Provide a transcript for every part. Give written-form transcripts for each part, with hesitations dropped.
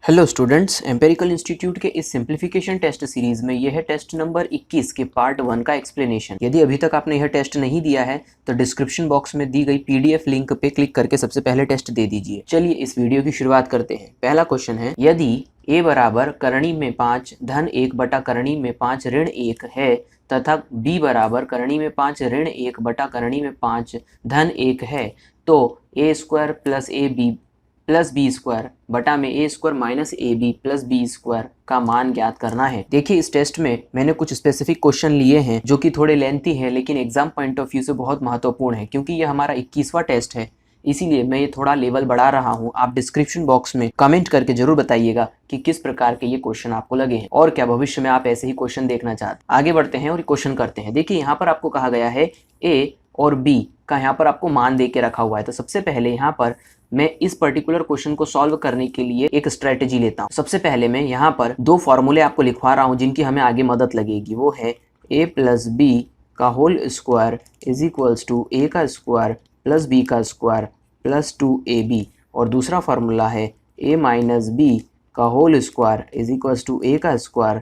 Hello students, empirical institute के इस simplification test series में यह है टेस्ट नंबर 21 के पार्ट 1 का एक्सप्लेनेशन। यदि अभी तक आपने यह टेस्ट नहीं दिया है तो डिस्क्रिप्शन बॉक्स में दी गई पीडीएफ लिंक पे क्लिक करके सबसे पहले टेस्ट दे दीजिए। चलिए इस वीडियो की शुरुआत करते हैं। पहला क्वेश्चन है, यदि a बराबर करणी में 5 धन 1 बटा करणी में 5 ऋण 1 है तथा b बराबर करणी में 5 ऋण 1 बटा करणी में 5 धन 1 है तो a square plus A B plus B square बटा में A square minus A B plus B square का मान ज्ञात करना है। देखिए इस टेस्ट में मैंने कुछ स्पेसिफिक क्वेश्चन लिए हैं जो कि थोड़े लेंथी हैं लेकिन एग्जाम पॉइंट ऑफ व्यू से बहुत महत्वपूर्ण है, क्योंकि ये हमारा 21वां टेस्ट है, इसीलिए मैं ये थोड़ा लेवल बढ़ा रहा हूँ। आप डिस्क्रिप्शन बॉक्स में कमेंट करके जरूर बताइएगा कि किस प्रकार के ये क्वेश्चन आपको लगे हैं और क्या भविष्य में आप ऐसे ही क्वेश्चन देखना चाहते हैं। आगे बढ़ते हैं और क्वेश्चन करते हैं। देखिए यहाँ पर आपको कहा गया है ए और बी का यहाँ पर आपको मान दे के रखा हुआ है। तो सबसे पहले यहाँ पर मैं इस पर्टिकुलर क्वेश्चन को सॉल्व करने के लिए एक स्ट्रेटेजी लेता हूँ। सबसे पहले मैं यहाँ पर दो फॉर्मूले आपको लिखवा रहा हूँ जिनकी हमें आगे मदद लगेगी। वो है a प्लस बी का whole square is equals to a का स्क्वायर प्लस b का स्क्वायर प्लस 2ab, और दूसरा फार्मूला है a माइनस बी का whole square is equals to a का स्क्वायर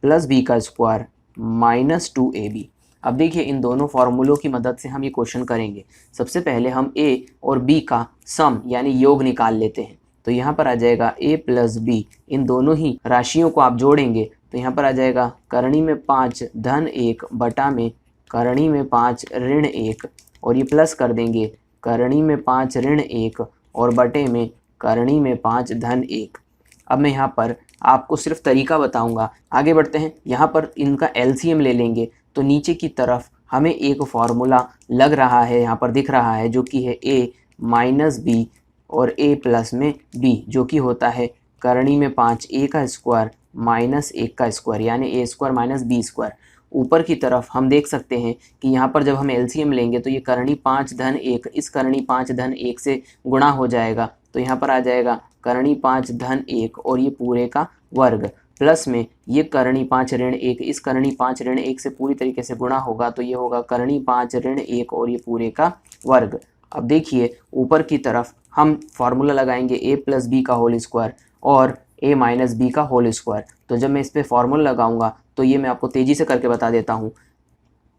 प्लस b का स्क्वायर माइनस 2ab। अब देखिए इन दोनों फार्मूलों की मदद से हम ये क्वेश्चन करेंगे। सबसे पहले हम a और b का सम यानी योग निकाल लेते हैं। तो यहाँ पर आ जाएगा a प्लस बी, इन दोनों ही राशियों को आप जोड़ेंगे तो यहाँ पर आ जाएगा करणी में 5 धन 1 बटा में करणी में 5 ऋण 1, और ये प्लस कर देंगे करणी में 5 ऋण 1 और बटे में करणी में 5 धन 1। अब मैं यहाँ पर आपको सिर्फ तरीका बताऊंगा। आगे बढ़ते हैं। यहाँ पर इनका एलसीएम ले लेंगे तो नीचे की तरफ हमें एक फार्मूला लग रहा है, यहाँ पर दिख रहा है, जो कि है a माइनस बी और a प्लस में b, जो कि होता है करणी में 5 a का स्क्वायर माइनस 1 का स्क्वायर यानी a square minus b square. ऊपर की तरफ हम देख सकते हैं कि यहाँ पर जब हम एलसीएम लेंगे तो ये करणी 5 धन 1 इस करणी 5 धन 1 से गुणा हो जाएगा। तो यहाँ पर आ जाएगा करणी 5 धन 1 और ये पूरे का वर्ग प्लस में ये करणी 5 ऋण 1 इस करणी 5 ऋण 1 से पूरी तरीके से गुणा होगा तो ये होगा करणी 5 ऋण 1 और ये पूरे का वर्ग। अब देखिए ऊपर की तरफ हम फार्मूला लगाएंगे a प्लस बी का होल स्क्वायर और a माइनस बी का होल स्क्वायर। तो जब मैं इस पर फार्मूला लगाऊंगा तो ये मैं आपको तेज़ी से करके बता देता हूँ।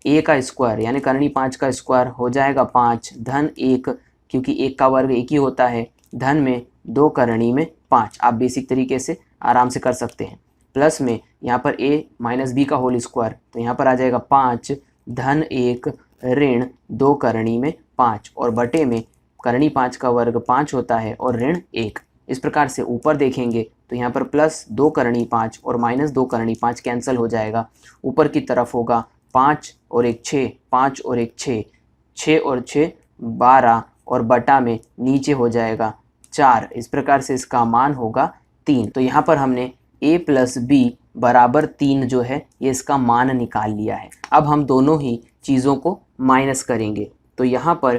a का स्क्वायर यानी करणी 5 का स्क्वायर हो जाएगा 5 धन 1, क्योंकि 1 का वर्ग 1 ही होता है, धन में 2 करणी में 5। आप बेसिक तरीके से आराम से कर सकते हैं। प्लस में यहाँ पर a माइनस बी का होल स्क्वायर, तो यहाँ पर आ जाएगा 5 धन 1 ऋण 2 करणी में 5 और बटे में करणी 5 का वर्ग 5 होता है और ऋण 1। इस प्रकार से ऊपर देखेंगे तो यहाँ पर प्लस 2 करणी 5 और माइनस 2 करणी 5 कैंसिल हो जाएगा। ऊपर की तरफ होगा 5 और 1 6, 5 और 1 6, 6 और 6 12 और बटा में नीचे हो जाएगा 4। इस प्रकार से इसका मान होगा 3। तो यहाँ पर हमने a प्लस बी बराबर 3 जो है ये इसका मान निकाल लिया है। अब हम दोनों ही चीज़ों को माइनस करेंगे तो यहाँ पर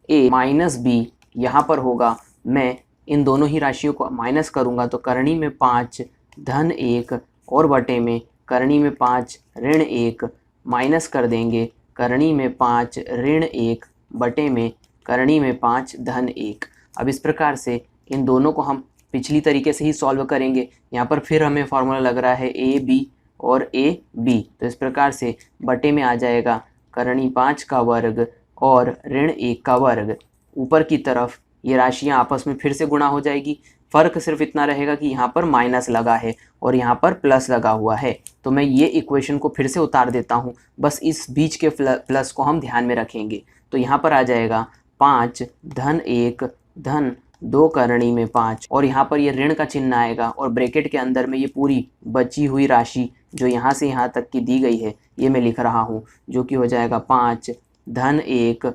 a माइनस बी यहाँ पर होगा, मैं इन दोनों ही राशियों को माइनस करूँगा तो करणी में 5 धन 1 और बटे में करणी में 5 ऋण 1 माइनस कर देंगे करणी में 5 ऋण 1 बटे में करणी में 5 धन 1। अब इस प्रकार से इन दोनों को हम पिछली तरीके से ही सॉल्व करेंगे। यहाँ पर फिर हमें फार्मूला लग रहा है a b और a b, तो इस प्रकार से बटे में आ जाएगा करणी 5 का वर्ग और ऋण 1 का वर्ग। ऊपर की तरफ ये राशियाँ आपस में फिर से गुणा हो जाएगी। फ़र्क सिर्फ इतना रहेगा कि यहाँ पर माइनस लगा है और यहाँ पर प्लस लगा हुआ है। तो मैं ये इक्वेशन को फिर से उतार देता हूँ, बस इस बीच के प्लस को हम ध्यान में रखेंगे। तो यहाँ पर आ जाएगा 5 धन 1 धन 2 करणी में 5 और यहाँ पर ये ऋण का चिन्ह आएगा और ब्रैकेट के अंदर में ये पूरी बची हुई राशि जो यहाँ से यहाँ तक की दी गई है ये मैं लिख रहा हूँ, जो कि हो जाएगा 5 धन 1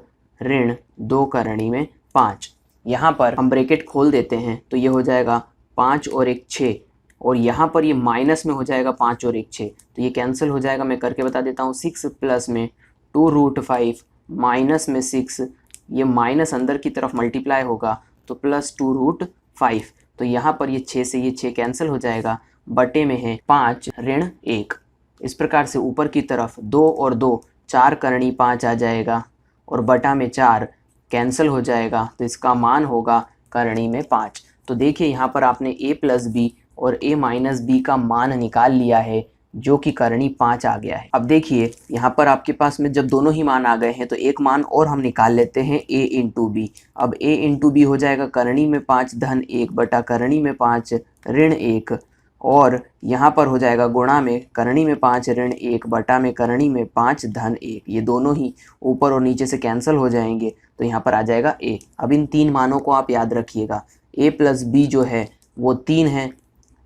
ऋण 2 करणी में 5। यहाँ पर हम ब्रैकेट खोल देते हैं तो ये हो जाएगा 5 और 1 6 और यहाँ पर ये माइनस में हो जाएगा 5 और 1 6, तो ये कैंसिल हो जाएगा। मैं करके बता देता हूँ। 6 प्लस में 2√5 माइनस में 6, ये माइनस अंदर की तरफ मल्टीप्लाई होगा तो प्लस 2√5। तो यहाँ पर ये 6 से ये 6 कैंसिल हो जाएगा, बटे में है 5 ऋण 1। इस प्रकार से ऊपर की तरफ 2 और 2 4 करणी 5 आ जाएगा और बटा में 4 कैंसिल हो जाएगा, तो इसका मान होगा करणी में 5। तो देखिए यहाँ पर आपने a प्लस बी और a माइनस बी का मान निकाल लिया है जो कि करणी 5 आ गया है। अब देखिए यहाँ पर आपके पास में जब दोनों ही मान आ गए हैं तो एक मान और हम निकाल लेते हैं a इंटू बी। अब a इंटू बी हो जाएगा करणी में 5 धन 1 बटा करणी में 5 ऋण 1, और यहाँ पर हो जाएगा गुणा में करणी में 5 ऋण 1 बटा में करणी में 5 धन 1। ये दोनों ही ऊपर और नीचे से कैंसिल हो जाएंगे तो यहाँ पर आ जाएगा a। अब इन तीन मानों को आप याद रखिएगा, a प्लस बी जो है वो 3 है,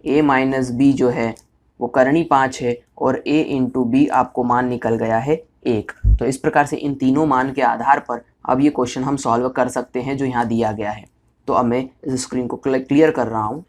a माइनस बी जो है वो करणी 5 है, और a इंटू बी आपको मान निकल गया है 1। तो इस प्रकार से इन तीनों मान के आधार पर अब ये क्वेश्चन हम सॉल्व कर सकते हैं जो यहाँ दिया गया है। तो अब मैं इस स्क्रीन को क्लियर कर रहा हूँ।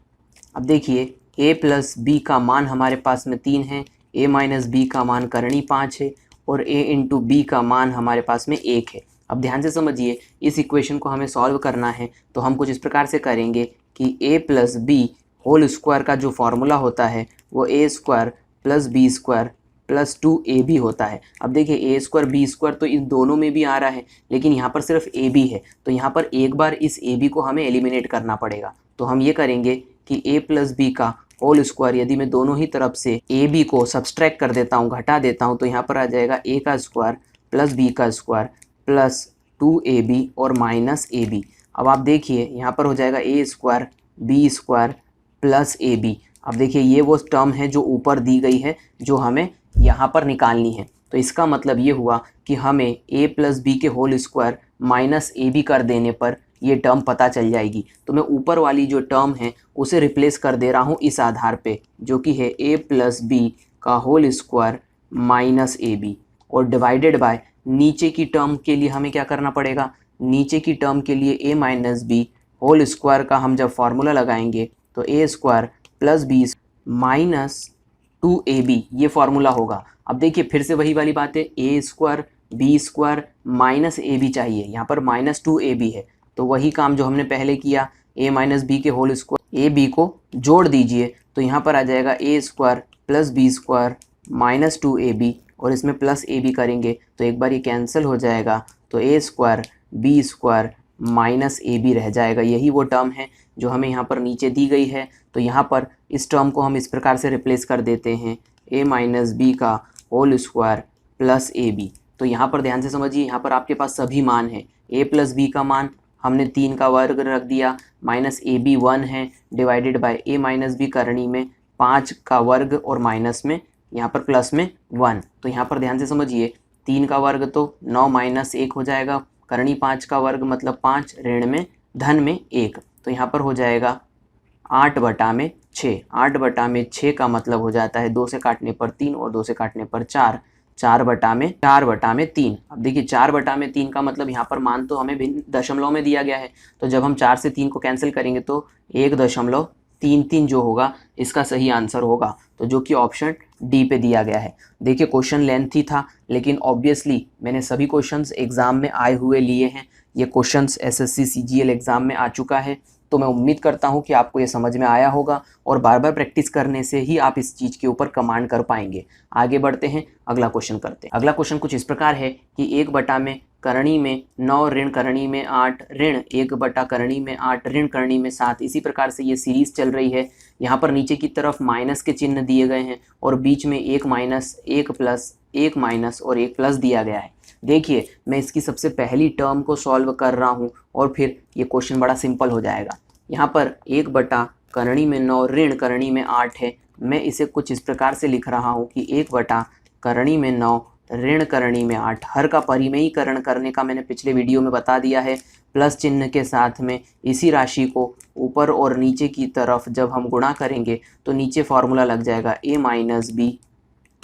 अब देखिए a प्लस बी का मान हमारे पास में 3 है, a माइनस बी का मान करणी 5 है, और a इंटू बी का मान हमारे पास में 1 है। अब ध्यान से समझिए, इस इक्वेशन को हमें सॉल्व करना है तो हम कुछ इस प्रकार से करेंगे कि a plus b whole square का जो फॉर्मूला होता है वो a square plus B square plus 2ab होता है। अब देखिए a स्क्वायर बी स्क्वायर तो इन दोनों में भी आ रहा है, लेकिन यहाँ पर सिर्फ ab है, तो यहाँ पर एक बार इस ab को हमें एलिमिनेट करना पड़ेगा। तो हम ये करेंगे कि a प्लस बी का होल स्क्वायर, यदि मैं दोनों ही तरफ से ab को सब्सट्रैक्ट कर देता हूँ, घटा देता हूँ, तो यहाँ पर आ जाएगा a का स्क्वायर प्लस b का स्क्वायर प्लस 2ab और माइनस ab। अब आप देखिए यहाँ पर हो जाएगा a square b square plus A b. अब देखिए ये वो टर्म है जो ऊपर दी गई है जो हमें यहाँ पर निकालनी है। तो इसका मतलब ये हुआ कि हमें a प्लस बी के होल स्क्वायर माइनस ए बी कर देने पर ये टर्म पता चल जाएगी। तो मैं ऊपर वाली जो टर्म है उसे रिप्लेस कर दे रहा हूँ इस आधार पे, जो कि है a प्लस बी का होल स्क्वायर माइनस ए बी, और डिवाइडेड बाय नीचे की टर्म के लिए हमें क्या करना पड़ेगा, नीचे की टर्म के लिए a minus b whole square का हम जब फॉर्मूला लगाएंगे तो a square plus b minus 2ab ये फॉर्मूला होगा। अब देखिए फिर से वही वाली बात है, a square b square minus A b चाहिए, यहाँ पर माइनस 2ab है, तो वही काम जो हमने पहले किया, a माइनस बी के होल स्क्वायर a b को जोड़ दीजिए, तो यहाँ पर आ जाएगा a square plus B square minus 2ab, और इसमें प्लस a b करेंगे तो एक बार ये कैंसिल हो जाएगा, तो a square b square minus A b रह जाएगा। यही वो टर्म है जो हमें यहाँ पर नीचे दी गई है। तो यहाँ पर इस टर्म को हम इस प्रकार से रिप्लेस कर देते हैं, a माइनस बी का होल स्क्वायर प्लस ए बी। तो यहाँ पर ध्यान से समझिए, यहाँ पर आपके पास सभी मान हैं। a प्लस बी का मान हमने 3 का वर्ग रख दिया, माइनस ए बी 1 है, divided by a minus B करणी में 5 का वर्ग और माइनस में यहाँ पर प्लस में 1। तो यहाँ पर ध्यान से समझिए, 3 का वर्ग तो 9 माइनस 1 हो जाएगा, करणी 5 का वर्ग मतलब 5 ऋण में धन में 1, तो यहाँ पर हो जाएगा 8 बटा में 6। 8 बटा में 6 का मतलब हो जाता है 2 से काटने पर 3 और 2 से काटने पर 4, 4 बटा में 3। अब देखिए 4 बटा में 3 का मतलब यहाँ पर मान तो हमें भिन्न दशमलव में दिया गया है, तो जब हम 4 से 3 को कैंसिल करेंगे तो 1.33 जो होगा इसका सही आंसर होगा, तो जो कि ऑप्शन डी पे दिया गया है। देखिए क्वेश्चन लेंथी था, लेकिन ऑब्वियसली मैंने सभी क्वेश्चंस एग्ज़ाम में आए हुए लिए हैं। ये क्वेश्चंस एसएससी सीजीएल एग्ज़ाम में आ चुका है, तो मैं उम्मीद करता हूँ कि आपको ये समझ में आया होगा, और बार बार प्रैक्टिस करने से ही आप इस चीज़ के ऊपर कमांड कर पाएंगे। आगे बढ़ते हैं, अगला क्वेश्चन करते हैं। अगला क्वेश्चन कुछ इस प्रकार है कि 1 बटा में करणी में 9 ऋण करणी में 8 ऋण 1 बटा करणी में 8 ऋण करणी में 7। इसी प्रकार से ये सीरीज़ चल रही है। यहाँ पर नीचे की तरफ माइनस के चिन्ह दिए गए हैं और बीच में 1 माइनस 1 प्लस 1 माइनस और 1 प्लस दिया गया है। देखिए मैं इसकी सबसे पहली टर्म को सॉल्व कर रहा हूँ और फिर ये क्वेश्चन बड़ा सिंपल हो जाएगा। यहाँ पर 1 बटा करणी में 9 ऋण करणी में 8 है। मैं इसे कुछ इस प्रकार से लिख रहा हूँ कि 1 बटा करणी में 9 ऋण करणी में 8। हर का परिमेयीकरण करने का मैंने पिछले वीडियो में बता दिया है। प्लस चिन्ह के साथ में इसी राशि को ऊपर और नीचे की तरफ जब हम गुणा करेंगे तो नीचे फॉर्मूला लग जाएगा a minus b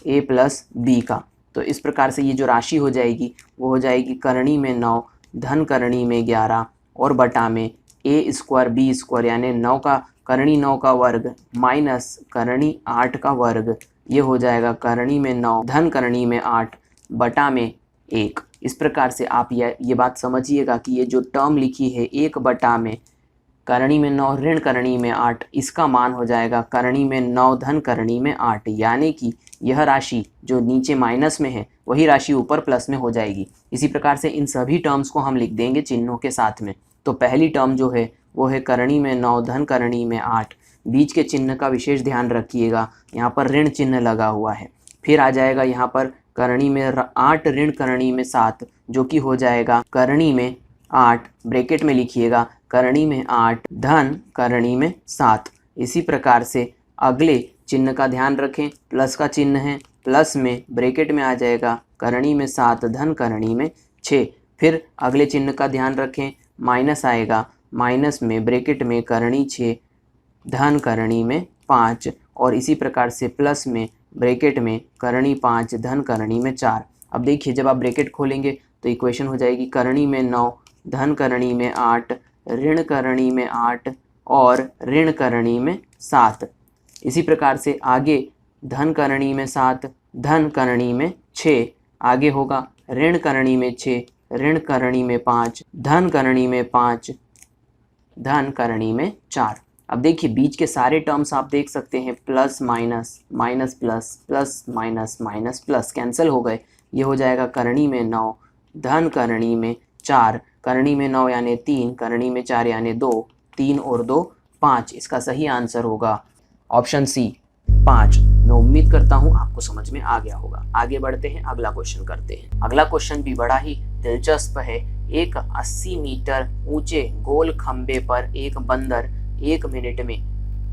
a plus b का। तो इस प्रकार से ये जो राशि हो जाएगी वो हो जाएगी करणी में 9 धन करणी में 11 और बटा में a स्क्वायर बी स्क्वायर, यानी 9 का करणी 9 का वर्ग माइनस करणी 8 का वर्ग। ये हो जाएगा करणी में 9 धन करणी में 8 बटा में 1। इस प्रकार से आप ये बात समझिएगा कि ये जो टर्म लिखी है 1 बटा में करणी में 9 ऋण करणी में 8, इसका मान हो जाएगा करणी में 9 धन करणी में 8, यानी कि यह राशि जो नीचे माइनस में है वही राशि ऊपर प्लस में हो जाएगी। इसी प्रकार से इन सभी टर्म्स को हम लिख देंगे चिन्हों के साथ में। तो पहली टर्म जो है वो है करणी में 9 धन करणी में 8, बीच के चिन्ह का विशेष ध्यान रखिएगा, यहाँ पर ऋण चिन्ह लगा हुआ है। फिर आ जाएगा यहाँ पर करणी में 8 ऋण करणी में 7, जो कि हो जाएगा करणी में 8, ब्रैकेट में लिखिएगा करणी में 8 धन करणी में 7। इसी प्रकार से अगले चिन्ह का ध्यान रखें, प्लस का चिन्ह है, प्लस में ब्रैकेट में आ जाएगा करणी में 7 धन करणी में 6। फिर अगले चिन्ह का ध्यान रखें, माइनस आएगा, माइनस में ब्रैकेट में करणी 6 धन करणी में 5, और इसी प्रकार से प्लस में ब्रैकेट में करणी 5 धन करणी में 4। अब देखिए जब आप ब्रैकेट खोलेंगे तो इक्वेशन हो जाएगी करणी में 9 धन करणी में 8 ऋण करणी में 8 और ऋण करणी में 7। इसी प्रकार से आगे धन करणी में 7 धन करणी में 6, आगे होगा ऋण करणी में 6 ऋण करणी में 5 धन करणी में 5 धन करणी में 4। अब देखिए बीच के सारे टर्म्स आप देख सकते हैं, plus minus minus plus plus minus minus plus cancel हो गए। ये हो जाएगा करणी में 9 धन करणी में 4, करणी में 9 यानी 3, करणी में 4 यानी 2, 3 और 2 5। इसका सही आंसर होगा ऑप्शन सी 5। मैं उम्मीद करता हूँ आपको समझ में आ गया होगा। आगे बढ़ते हैं, अगला क्वेश्चन करते हैं। अगला क्वेश्चन भी बड़ा ही दिलचस्प है। एक 80 मीटर ऊंचे गोल खंबे पर एक बंदर 1 मिनट में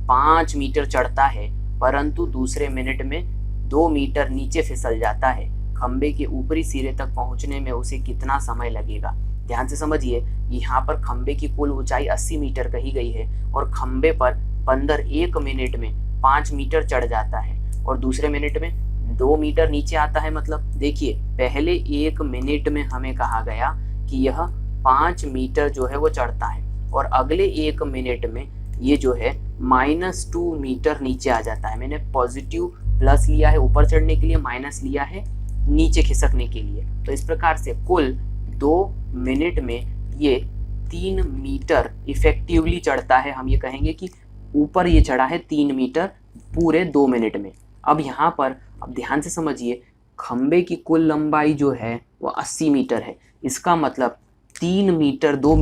5 मीटर चढ़ता है, परंतु दूसरे मिनट में 2 मीटर नीचे फिसल जाता है। खंबे के ऊपरी सिरे तक पहुंचने में उसे कितना समय लगेगा? ध्यान से समझिए, यहाँ पर खंबे की कुल ऊंचाई 80 मीटर कही गई है और खंबे पर बंदर 1 मिनट में 5 मीटर चढ़ जाता है और दूसरे मिनट में 2 मीटर नीचे आता है। मतलब देखिए पहले 1 मिनट में हमें कहा गया कि यह 5 मीटर जो है वो चढ़ता है और अगले 1 मिनट में ये जो है -2 मीटर नीचे आ जाता है। मैंने पॉजिटिव प्लस लिया है ऊपर चढ़ने के लिए, माइनस लिया है नीचे खिसकने के लिए। तो इस प्रकार से कुल 2 मिनट में ये 3 मीटर इफेक्टिवली चढ़ता है। हम ये कहेंगे कि ऊपर ये चढ़ा है 3 मीटर पूरे 2 मिनट में। अब यहाँ पर अब ध्यान से समझिए, खंबे की कुल लंबाई जो है वो 80 मीटर है। इसका मतलब 3 मीटर 2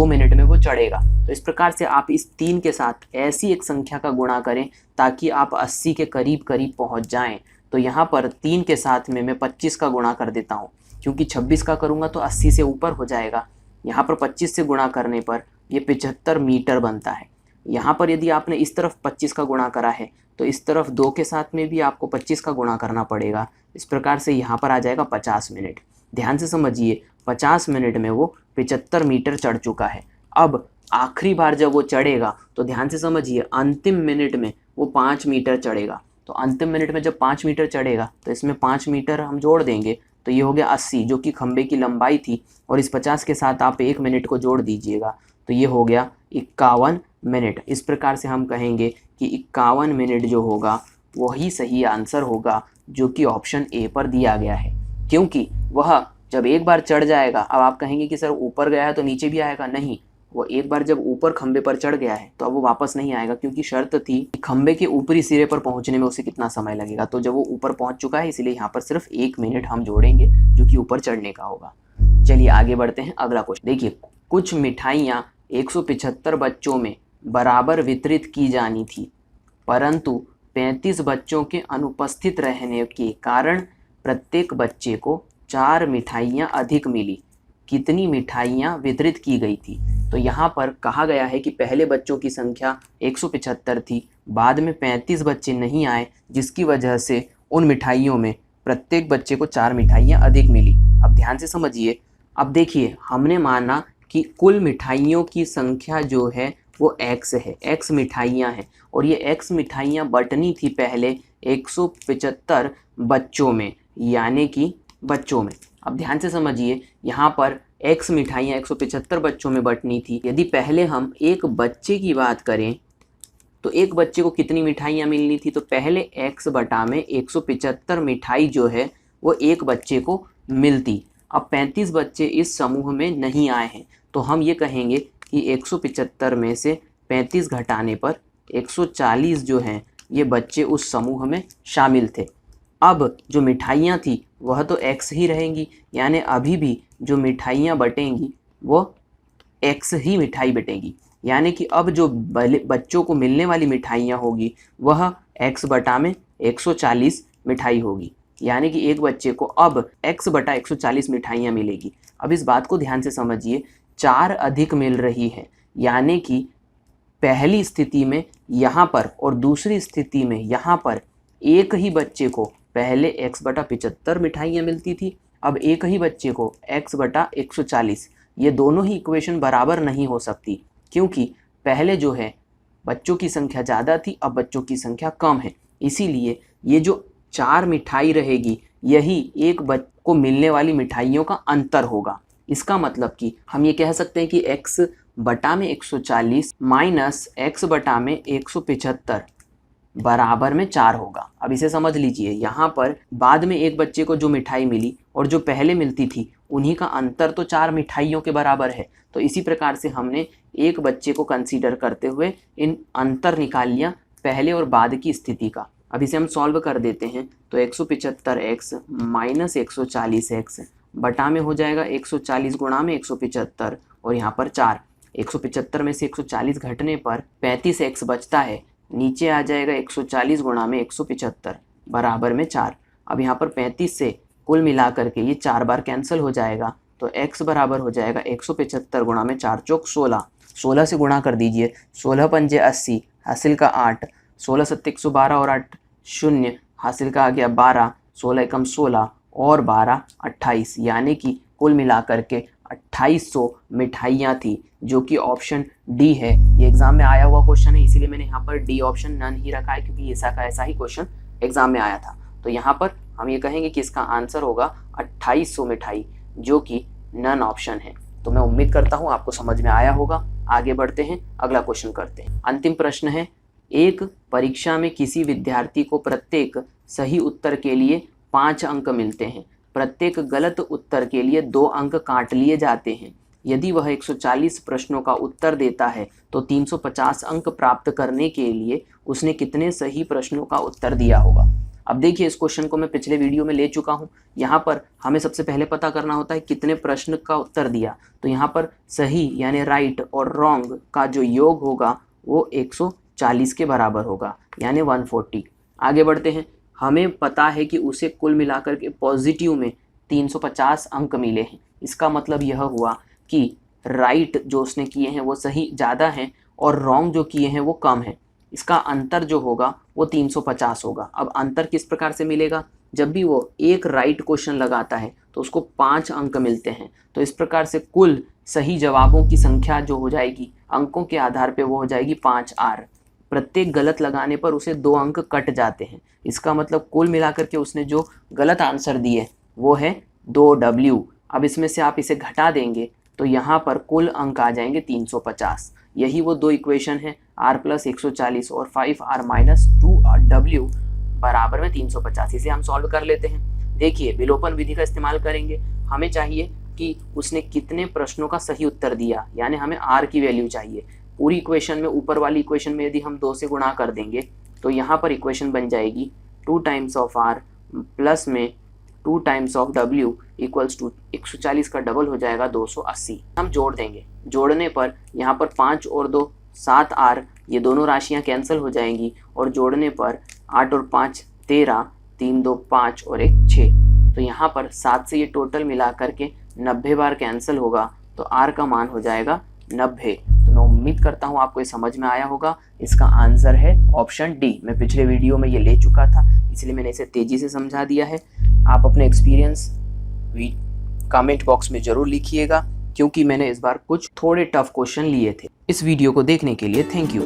मिनट में वो चढ़ेगा। तो इस प्रकार से आप इस 3 के साथ ऐसी एक संख्या का गुणा करें ताकि आप 80 के करीब करीब पहुँच जाएं। तो यहाँ पर 3 के साथ में मैं 25 का गुणा कर देता हूँ, क्योंकि 26 का करूँगा तो 80 से ऊपर हो जाएगा। यहाँ पर 25 से गुणा करने पर ये 75 मीटर बनता है। यहाँ पर यदि आपने इस तरफ 25 का गुणा करा है तो इस तरफ 2 के साथ में भी आपको 25 का गुणा करना पड़ेगा। इस प्रकार से यहाँ पर आ जाएगा 50 मिनट। ध्यान से समझिए, 50 मिनट में वो 75 मीटर चढ़ चुका है। अब आखिरी बार जब वो चढ़ेगा तो ध्यान से समझिए, अंतिम मिनट में वो 5 मीटर चढ़ेगा। तो अंतिम मिनट में जब 5 मीटर चढ़ेगा तो इसमें 5 मीटर हम जोड़ देंगे तो ये हो गया 80, जो कि खंबे की लंबाई थी, और इस 50 के साथ आप 1 मिनट को जोड़ दीजिएगा तो ये हो गया 51 मिनट। इस प्रकार से हम कहेंगे कि 51 मिनट जो होगा वही सही आंसर होगा, जो कि ऑप्शन ए पर दिया गया है। क्योंकि वह जब एक बार चढ़ जाएगा, अब आप कहेंगे कि सर ऊपर गया है तो नीचे भी आएगा, नहीं, वो एक बार जब ऊपर खंबे पर चढ़ गया है तो अब वो वापस नहीं आएगा, क्योंकि शर्त थी कि खंबे के ऊपरी सिरे पर पहुंचने में उसे कितना समय लगेगा। तो जब वो ऊपर पहुंच चुका है इसलिए यहाँ पर सिर्फ 1 मिनट हम जोड़ेंगे, जो कि ऊपर चढ़ने का होगा। चलिए आगे बढ़ते हैं, अगला क्वेश्चन देखिए। कुछ मिठाइयाँ 175 बच्चों में बराबर वितरित की जानी थी, परंतु 35 बच्चों के अनुपस्थित रहने के कारण प्रत्येक बच्चे को 4 मिठाइयाँ अधिक मिली। कितनी मिठाइयाँ वितरित की गई थी? तो यहाँ पर कहा गया है कि पहले बच्चों की संख्या 175 थी, बाद में 35 बच्चे नहीं आए, जिसकी वजह से उन मिठाइयों में प्रत्येक बच्चे को 4 मिठाइयाँ अधिक मिली। अब ध्यान से समझिए, अब देखिए हमने माना कि कुल मिठाइयों की संख्या जो है वो x है, x मिठाइयाँ हैं, और ये x मिठाइयाँ बंटनी थी पहले 175 बच्चों में, यानी कि बच्चों में। अब ध्यान से समझिए, यहाँ पर x मिठाइयाँ 175 बच्चों में बंटनी थी। यदि पहले हम एक बच्चे की बात करें तो एक बच्चे को कितनी मिठाइयाँ मिलनी थी? तो पहले x बटा में 175 मिठाई जो है वो एक बच्चे को मिलती। अब 35 बच्चे इस समूह में नहीं आए हैं, तो हम ये कहेंगे कि 175 में से 35 घटाने पर 140 जो हैं ये बच्चे उस समूह में शामिल थे। अब जो मिठाइयाँ थी वह तो x ही रहेंगी, यानी अभी भी जो मिठाइयाँ बटेंगी वो x ही मिठाई बटेगी। यानी कि अब जो बच्चों को मिलने वाली मिठाइयाँ होगी वह x बटा में 140 मिठाई होगी, यानी कि एक बच्चे को अब x बटा 140 मिठाइयाँ मिलेगी। अब इस बात को ध्यान से समझिए, 4 अधिक मिल रही है, यानी कि पहली स्थिति में यहाँ पर और दूसरी स्थिति में यहाँ पर एक ही बच्चे को पहले x बटा 75 मिठाइयाँ मिलती थी, अब एक ही बच्चे को x बटा 140। ये दोनों ही इक्वेशन बराबर नहीं हो सकती, क्योंकि पहले जो है बच्चों की संख्या ज़्यादा थी, अब बच्चों की संख्या कम है। इसीलिए ये जो 4 मिठाई रहेगी यही एक बच्चे को मिलने वाली मिठाइयों का अंतर होगा। इसका मतलब कि हम ये कह सकते हैं कि x बटा में 140 माइनस x बटा में 175 बराबर में 4 होगा। अब इसे समझ लीजिए, यहाँ पर बाद में एक बच्चे को जो मिठाई मिली और जो पहले मिलती थी उन्हीं का अंतर तो 4 मिठाइयों के बराबर है। तो इसी प्रकार से हमने एक बच्चे को कंसीडर करते हुए इन अंतर निकाल लिया पहले और बाद की स्थिति का। अब इसे हम सॉल्व कर देते हैं तो 175x माइनस 140x बटा में हो जाएगा 140 गुणा में 175 और यहाँ पर 4। 175 में से 140 घटने पर 35x बचता है, नीचे आ जाएगा 140 गुणा में 175 बराबर में 4। अब यहाँ पर 35 से कुल मिला करके ये 4 बार कैंसिल हो जाएगा, तो x बराबर हो जाएगा 175 गुणा में 4 चौक 16। 16 से गुणा कर दीजिए, 16 पंजे 80, हासिल का 8, 16 सत्ते 112 और 8 0, हासिल का आ गया 12, 16 एकम 16 और 12 28, यानी कि कुल मिला करके 2800 मिठाइयाँ थी, जो कि ऑप्शन डी है। ये एग्जाम में आया हुआ क्वेश्चन है, इसीलिए मैंने यहाँ पर डी ऑप्शन नन ही रखा है, क्योंकि ऐसा का ऐसा ही क्वेश्चन एग्जाम में आया था। तो यहाँ पर हम ये कहेंगे कि इसका आंसर होगा 2800 मिठाई, जो कि नन ऑप्शन है। तो मैं उम्मीद करता हूँ आपको समझ में आया होगा। आगे बढ़ते हैं, अगला क्वेश्चन करते हैं। अंतिम प्रश्न है, एक परीक्षा में किसी विद्यार्थी को प्रत्येक सही उत्तर के लिए 5 अंक मिलते हैं, प्रत्येक गलत उत्तर के लिए 2 अंक काट लिए जाते हैं। यदि वह 140 प्रश्नों का उत्तर देता है तो 350 अंक प्राप्त करने के लिए उसने कितने सही प्रश्नों का उत्तर दिया होगा। अब देखिए, इस क्वेश्चन को मैं पिछले वीडियो में ले चुका हूँ। यहाँ पर हमें सबसे पहले पता करना होता है कितने प्रश्न का उत्तर दिया। तो यहाँ पर सही यानी राइट और रॉन्ग का जो योग होगा वो 140 के बराबर होगा, यानी 140। आगे बढ़ते हैं, हमें पता है कि उसे कुल मिलाकर के पॉजिटिव में 350 अंक मिले हैं। इसका मतलब यह हुआ कि राइट जो उसने किए हैं वो सही ज़्यादा हैं और रॉन्ग जो किए हैं वो कम हैं। इसका अंतर जो होगा वो 350 होगा। अब अंतर किस प्रकार से मिलेगा, जब भी वो एक राइट क्वेश्चन लगाता है तो उसको 5 अंक मिलते हैं। तो इस प्रकार से कुल सही जवाबों की संख्या जो हो जाएगी अंकों के आधार पे वो हो जाएगी 5R। प्रत्येक गलत लगाने पर उसे 2 अंक कट जाते हैं। इसका मतलब कुल मिलाकर के उसने जो गलत आंसर दिए वो है 2W। अब इसमें से आप इसे घटा देंगे तो यहाँ पर कुल अंक आ जाएंगे 350। यही वो 2 इक्वेशन है, R + 140 और 5R - 2W बराबर में 350। इसे हम सॉल्व कर लेते हैं। देखिए, विलोपन विधि का इस्तेमाल करेंगे। हमें चाहिए कि उसने कितने प्रश्नों का सही उत्तर दिया, यानी हमें R की वैल्यू चाहिए। पूरी इक्वेशन में, ऊपर वाली इक्वेशन में यदि हम 2 से गुणा कर देंगे तो यहाँ पर इक्वेशन बन जाएगी 2 टाइम्स ऑफ R प्लस में 2 times of W equals to 140 का डबल हो जाएगा 280। हम जोड़ देंगे, जोड़ने पर यहाँ पर 5 और 2 7R, ये दोनों राशियाँ कैंसिल हो जाएंगी और जोड़ने पर 8 और 5 13, 3 2 5 और 1 6। तो यहाँ पर 7 से ये टोटल मिला करके 90 बार कैंसिल होगा, तो R का मान हो जाएगा 90। तो मैं उम्मीद करता हूँ आपको ये समझ में आया होगा। इसका आंसर है ऑप्शन डी। मैं पिछले वीडियो में ये ले चुका था, इसलिए मैंने इसे तेज़ी से समझा दिया है। आप अपने एक्सपीरियंस कमेंट बॉक्स में ज़रूर लिखिएगा, क्योंकि मैंने इस बार कुछ थोड़े टफ क्वेश्चन लिए थे। इस वीडियो को देखने के लिए थैंक यू।